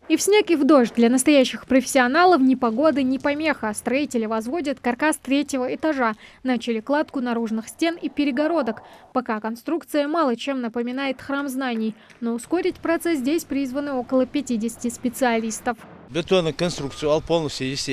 И в снег, и в дождь для настоящих профессионалов ни погода, ни помеха. Строители возводят каркас третьего этажа. Начали кладку наружных стен и перегородок. Пока конструкция мало чем напоминает храм знаний. Но ускорить процесс здесь призваны около 50 специалистов. Бетонная конструкция полностью есть.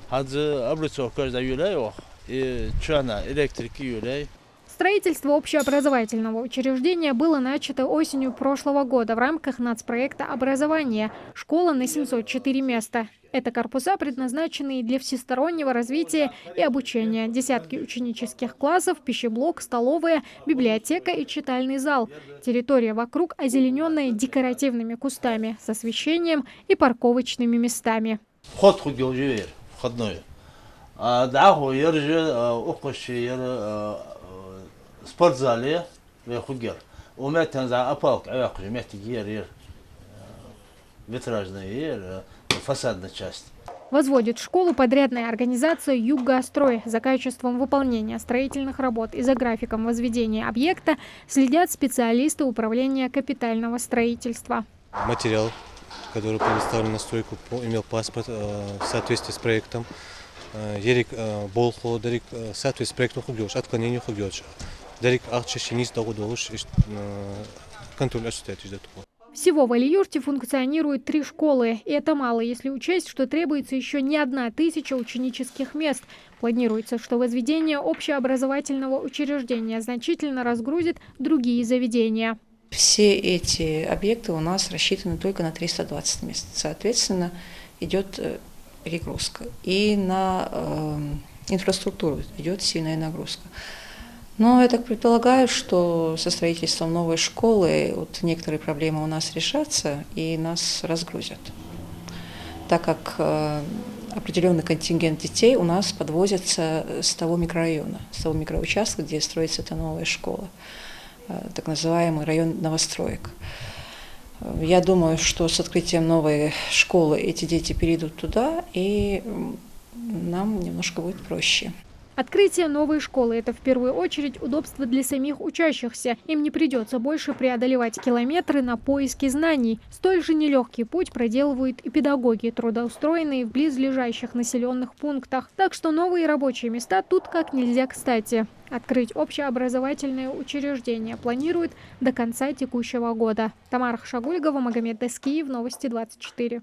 Хадзы облицовка юлей, и чана электрики юлей. Строительство общеобразовательного учреждения было начато осенью прошлого года в рамках нацпроекта образования. Школа на 704 места. Это корпуса, предназначенные для всестороннего развития и обучения. Десятки ученических классов, пищеблок, столовая, библиотека и читальный зал. Территория вокруг озелененная декоративными кустами с освещением и парковочными местами. Вход входной. Спортзале выходер. Умеет за опалк, витражная фасадная часть. Возводит школу подрядная организация «Юггастрой». За качеством выполнения строительных работ и за графиком возведения объекта следят специалисты управления капитального строительства. Материал, который предоставлен на стройку, имел паспорт в соответствии с проектом. Ерик болхо, дарик в соответствии с проектом хугёш, отклонение хугёш. Дарик ахчащиниз догодолуш, контроль осуществляет. Всего в Али-Юрте функционирует 3 школы. И это мало, если учесть, что требуется еще не 1000 ученических мест. Планируется, что возведение общеобразовательного учреждения значительно разгрузит другие заведения. Все эти объекты у нас рассчитаны только на 320 мест. Соответственно, идет перегрузка. И на инфраструктуру идет сильная нагрузка. Но я так предполагаю, что со строительством новой школы некоторые проблемы у нас решатся и нас разгрузят. Так как определенный контингент детей у нас подвозится с того микрорайона, с того микроучастка, где строится эта новая школа, так называемый район новостроек. Я думаю, что с открытием новой школы эти дети перейдут туда, и нам немножко будет проще. Открытие новой школы – это в первую очередь удобство для самих учащихся. Им не придется больше преодолевать километры на поиски знаний. Столь же нелегкий путь проделывают и педагоги, трудоустроенные в близлежащих населенных пунктах. Так что новые рабочие места тут как нельзя кстати. Открыть общеобразовательное учреждение планируют до конца текущего года. Тамара Хашагульгова, Магомед Даскиев, Новости 24.